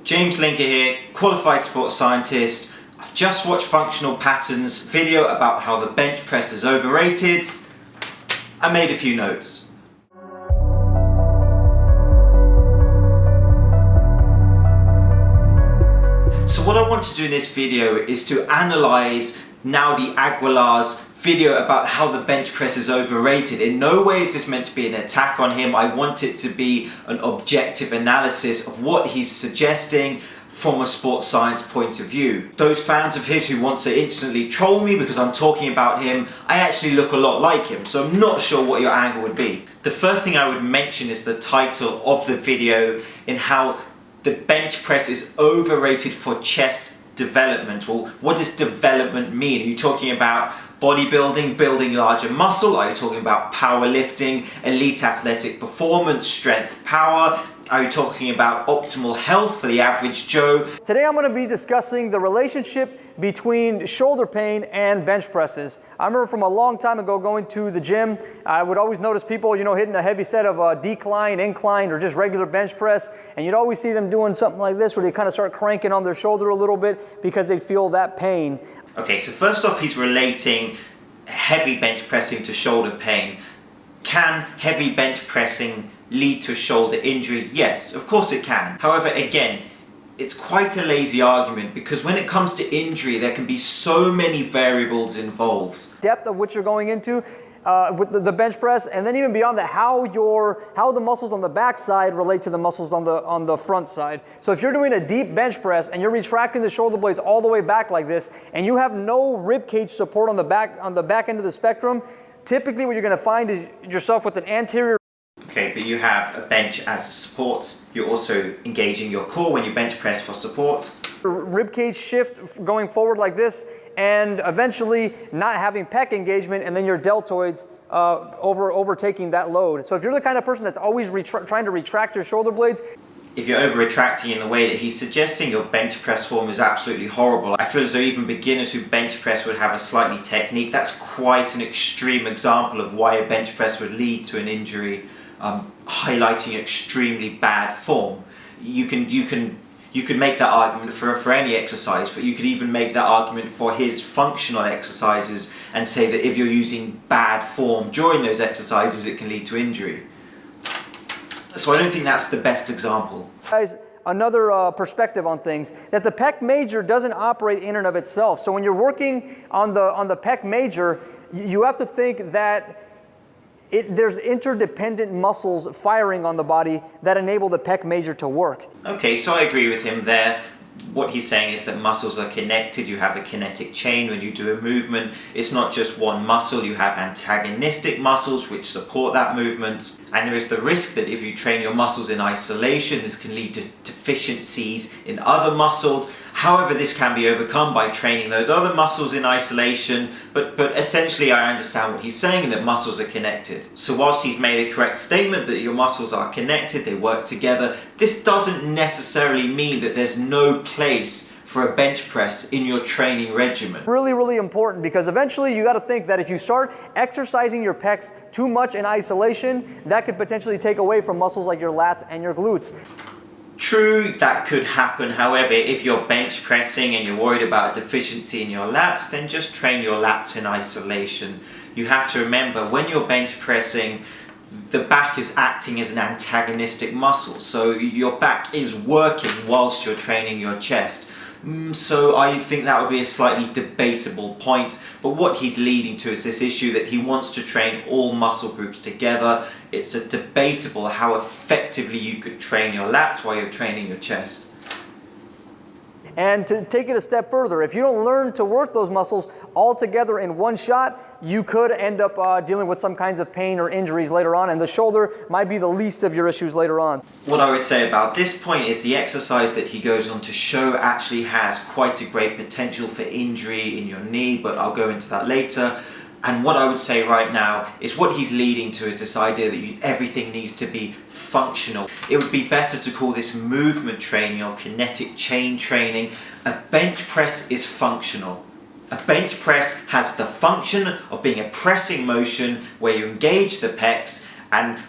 James Linker here, qualified sports scientist. I've just watched Functional Patterns video about how the bench press is overrated. I made a few notes. So what I want to do in this video is to analyze Naudi Aguilar's video about how the bench press is overrated. In no way is this meant to be an attack on him. I want it to be an objective analysis of what he's suggesting from a sports science point of view. Those fans of his who want to instantly troll me because I'm talking about him, I actually look a lot like him, so I'm not sure what your angle would be. The first thing I would mention is the title of the video, in how the bench press is overrated for chest development. Well, what does development mean? Are you talking about bodybuilding, building larger muscle? Are you talking about powerlifting, elite athletic performance, strength, power? Are you talking about optimal health for the average Joe? Today I'm going to be discussing the relationship between shoulder pain and bench presses. I remember from a long time ago going to the gym, I would always notice people, hitting a heavy set of decline, incline, or just regular bench press, and you'd always see them doing something like this where they kind of start cranking on their shoulder a little bit because they feel that pain. Okay, so first off, he's relating heavy bench pressing to shoulder pain. Can heavy bench pressing lead to a shoulder injury? Yes, of course it can. However, again, it's quite a lazy argument because when it comes to injury, there can be so many variables involved. Depth of which you're going into with the bench press, and then even beyond that, how the muscles on the back side relate to the muscles on the front side. So if you're doing a deep bench press and you're retracting the shoulder blades all the way back like this, and you have no rib cage support on the back end of the spectrum, typically what you're going to find is yourself with an anterior. Okay, but you have a bench as a support. You're also engaging your core when you bench press for support. Rib cage shift going forward like this, and eventually not having pec engagement, and then your deltoids overtaking that load. So if you're the kind of person that's always trying to retract your shoulder blades, if you're over-retracting in the way that he's suggesting, your bench press form is absolutely horrible. I feel as though even beginners who bench press would have a slightly technique. That's quite an extreme example of why a bench press would lead to an injury, highlighting extremely bad form. You can make that argument for any exercise, but you could even make that argument for his functional exercises and say that if you're using bad form during those exercises, it can lead to injury. So I don't think that's the best example. Guys, another perspective on things, that the pec major doesn't operate in and of itself. So when you're working on the pec major, you have to think that there's interdependent muscles firing on the body that enable the pec major to work. Okay, so I agree with him there. What he's saying is that muscles are connected. You have a kinetic chain when you do a movement. It's not just one muscle. You have antagonistic muscles which support that movement. And there is the risk that if you train your muscles in isolation, this can lead to deficiencies in other muscles. However, this can be overcome by training those other muscles in isolation, but essentially I understand what he's saying, that muscles are connected. So whilst he's made a correct statement that your muscles are connected, they work together, this doesn't necessarily mean that there's no place for a bench press in your training regimen. Really, really important, because eventually you got to think that if you start exercising your pecs too much in isolation, that could potentially take away from muscles like your lats and your glutes. True, that could happen. However, if you're bench pressing and you're worried about a deficiency in your lats, then just train your lats in isolation. You have to remember, when you're bench pressing, the back is acting as an antagonistic muscle. So your back is working whilst you're training your chest. So I think that would be a slightly debatable point, but what he's leading to is this issue that he wants to train all muscle groups together. It's a debatable how effectively you could train your lats while you're training your chest. And to take it a step further, if you don't learn to work those muscles all together in one shot, you could end up dealing with some kinds of pain or injuries later on, and the shoulder might be the least of your issues later on. What I would say about this point is the exercise that he goes on to show actually has quite a great potential for injury in your knee, but I'll go into that later. And what I would say right now is what he's leading to is this idea that everything needs to be functional. It would be better to call this movement training or kinetic chain training. A bench press is functional. A bench press has the function of being a pressing motion where you engage the pecs, and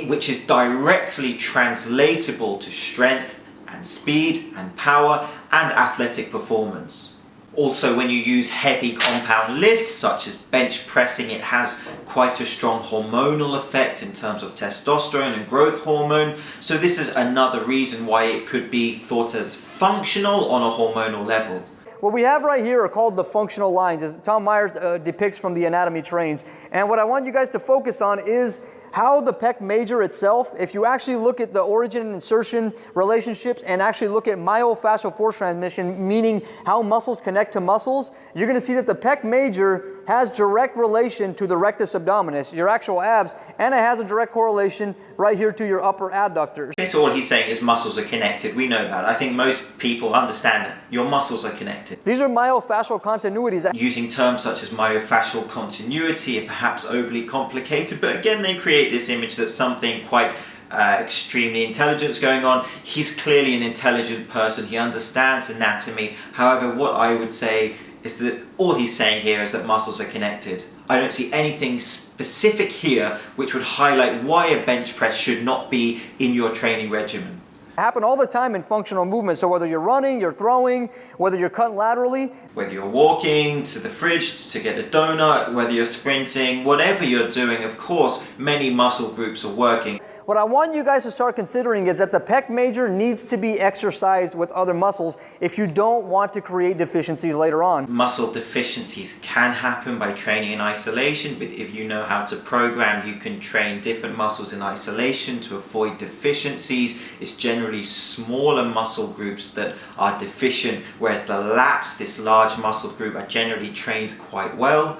which is directly translatable to strength, and speed and power and athletic performance. Also, when you use heavy compound lifts such as bench pressing, it has quite a strong hormonal effect in terms of testosterone and growth hormone. So this is another reason why it could be thought as functional on a hormonal level. What we have right here are called the functional lines, as Tom Myers depicts from the Anatomy Trains. And what I want you guys to focus on is how the pec major itself, if you actually look at the origin and insertion relationships and actually look at myofascial force transmission, meaning how muscles connect to muscles, you're going to see that the pec major has direct relation to the rectus abdominis, your actual abs, and it has a direct correlation right here to your upper adductors. Okay, so all he's saying is muscles are connected. We know that. I think most people understand that your muscles are connected. These are myofascial continuities. Using terms such as myofascial continuity are perhaps overly complicated, but again they create this image that something quite extremely intelligent is going on. He's clearly an intelligent person. He understands anatomy. However, what I would say is that all he's saying here is that muscles are connected. I don't see anything specific here which would highlight why a bench press should not be in your training regimen. Happen all the time in functional movement. So whether you're running, you're throwing, whether you're cutting laterally, whether you're walking to the fridge to get a donut, whether you're sprinting, whatever you're doing, of course, many muscle groups are working. What I want you guys to start considering is that the pec major needs to be exercised with other muscles if you don't want to create deficiencies later on. Muscle deficiencies can happen by training in isolation, but if you know how to program, you can train different muscles in isolation to avoid deficiencies. It's generally smaller muscle groups that are deficient, whereas the lats, this large muscle group, are generally trained quite well.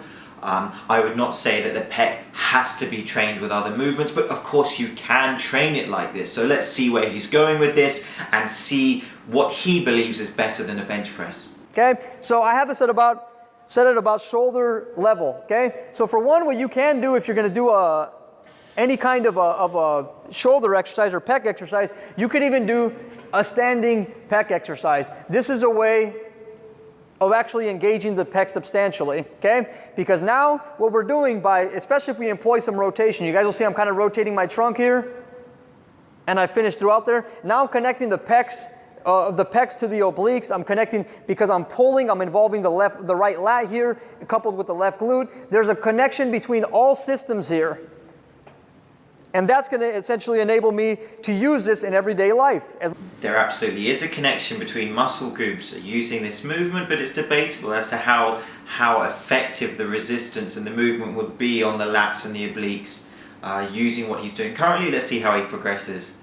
I would not say that the pec has to be trained with other movements, but of course you can train it like this. So let's see where he's going with this and see what he believes is better than a bench press. Okay, so I have this at about shoulder level. Okay, so for one, what you can do if you're going to do any kind of a shoulder exercise or pec exercise, you could even do a standing pec exercise. This is a way of actually engaging the pec substantially, okay? Because now what we're doing especially if we employ some rotation, you guys will see I'm kind of rotating my trunk here, and I finish throughout there. Now I'm connecting the pecs to the obliques. I'm connecting because I'm pulling, I'm involving the right lat here, coupled with the left glute. There's a connection between all systems here. And that's going to essentially enable me to use this in everyday life. There absolutely is a connection between muscle groups using this movement, but it's debatable as to how effective the resistance and the movement would be on the lats and the obliques using what he's doing currently. Let's see how he progresses.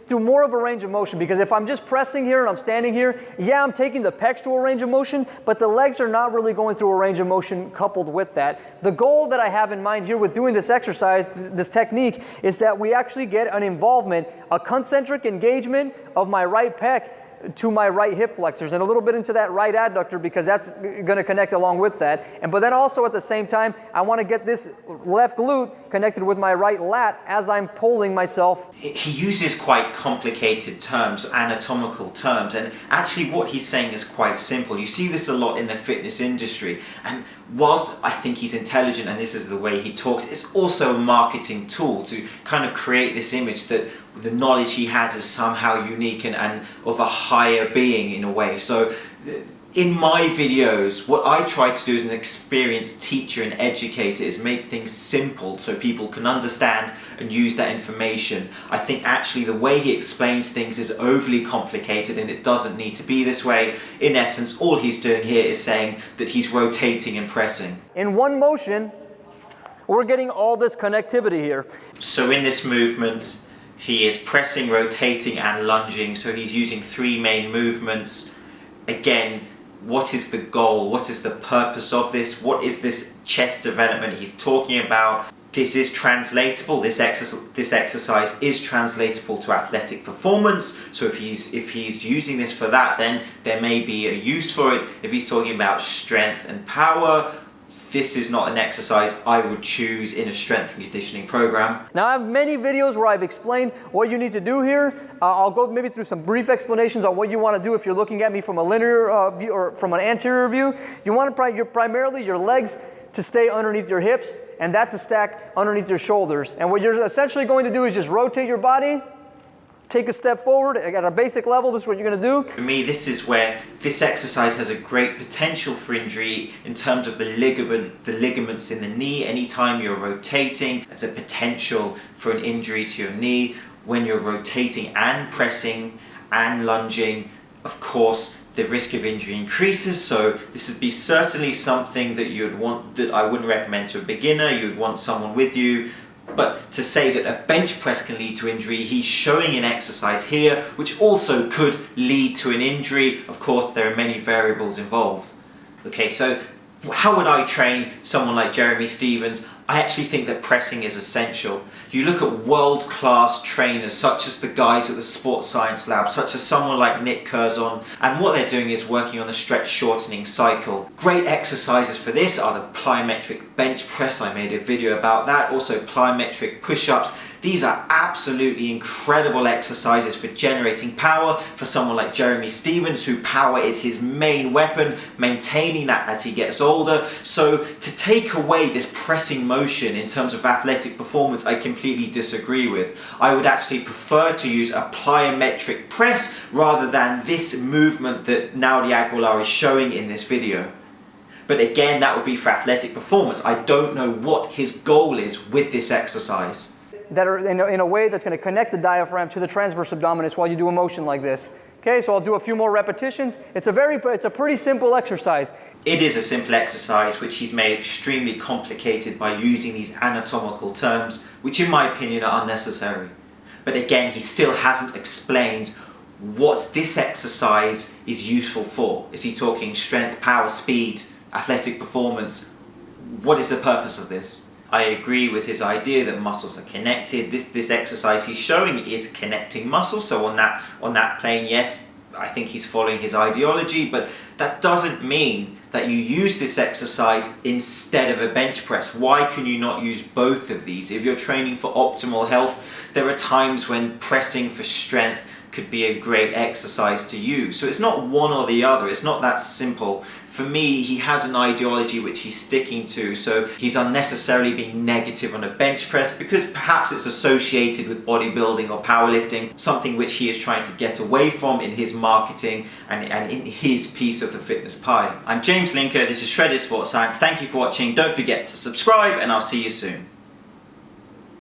Through more of a range of motion, because if I'm just pressing here and I'm standing here, yeah, I'm taking the pecs to a range of motion, but the legs are not really going through a range of motion coupled with that. The goal that I have in mind here with doing this exercise, this technique, is that we actually get an involvement, a concentric engagement of my right pec to my right hip flexors and a little bit into that right adductor, because that's going to connect along with that. But then also at the same time, I want to get this left glute connected with my right lat as I'm pulling myself. He uses quite complicated terms, anatomical terms, and actually what he's saying is quite simple. You see this a lot in the fitness industry, and whilst I think he's intelligent and this is the way he talks, it's also a marketing tool to kind of create this image that the knowledge he has is somehow unique and of a higher being in a way. So in my videos, what I try to do as an experienced teacher and educator is make things simple so people can understand and use that information. I think actually the way he explains things is overly complicated and it doesn't need to be this way. In essence, all he's doing here is saying that he's rotating and pressing. In one motion, we're getting all this connectivity here. So in this movement, he is pressing, rotating and lunging. So he's using three main movements. Again, what is the goal? What is the purpose of this? What is this chest development he's talking about? This is translatable. This exercise is translatable to athletic performance. So if he's using this for that, then there may be a use for it. If he's talking about strength and power, this is not an exercise I would choose in a strength and conditioning program. Now I have many videos where I've explained what you need to do here. I'll go maybe through some brief explanations on what you want to do if you're looking at me from a linear view or from an anterior view. You want to primarily your legs to stay underneath your hips and that to stack underneath your shoulders. And what you're essentially going to do is just rotate your body take a step forward at a basic level. This is what you're going to do. For me, this is where this exercise has a great potential for injury in terms of the ligaments in the knee. Anytime you're rotating, the potential for an injury to your knee when you're rotating and pressing and lunging. Of course, the risk of injury increases, so this would be certainly something that you'd want, that I wouldn't recommend to a beginner. You'd want someone with you. But to say that a bench press can lead to injury, he's showing an exercise here which also could lead to an injury. Of course, there are many variables involved. Okay, so how would I train someone like Jeremy Stephens? I actually think that pressing is essential. You look at world-class trainers such as the guys at the Sports Science Lab, such as someone like Nick Curzon, and what they're doing is working on the stretch shortening cycle. Great exercises for this are the plyometric bench press. I made a video about that. Also plyometric push-ups. These are absolutely incredible exercises for generating power for someone like Jeremy Stephens, who power is his main weapon, maintaining that as he gets older. So to take away this pressing motion in terms of athletic performance, I completely disagree with. I would actually prefer to use a plyometric press rather than this movement that Naudi Aguilar is showing in this video. But again, that would be for athletic performance. I don't know what his goal is with this exercise. That are in a way that's going to connect the diaphragm to the transverse abdominis while you do a motion like this. Okay, so I'll do a few more repetitions. It's a pretty simple exercise. It is a simple exercise which he's made extremely complicated by using these anatomical terms, which in my opinion are unnecessary. But again, he still hasn't explained what this exercise is useful for. Is he talking strength, power, speed, athletic performance? What is the purpose of this? I agree with his idea that muscles are connected. This exercise he's showing is connecting muscles. So on that plane, yes, I think he's following his ideology, but that doesn't mean that you use this exercise instead of a bench press. Why can you not use both of these? If you're training for optimal health, there are times when pressing for strength could be a great exercise to use. So it's not one or the other. It's not that simple. For me, he has an ideology which he's sticking to, so he's unnecessarily being negative on a bench press because perhaps it's associated with bodybuilding or powerlifting, something which he is trying to get away from in his marketing and in his piece of the fitness pie. I'm James Linker, this is Shredded Sports Science. Thank you for watching. Don't forget to subscribe and I'll see you soon.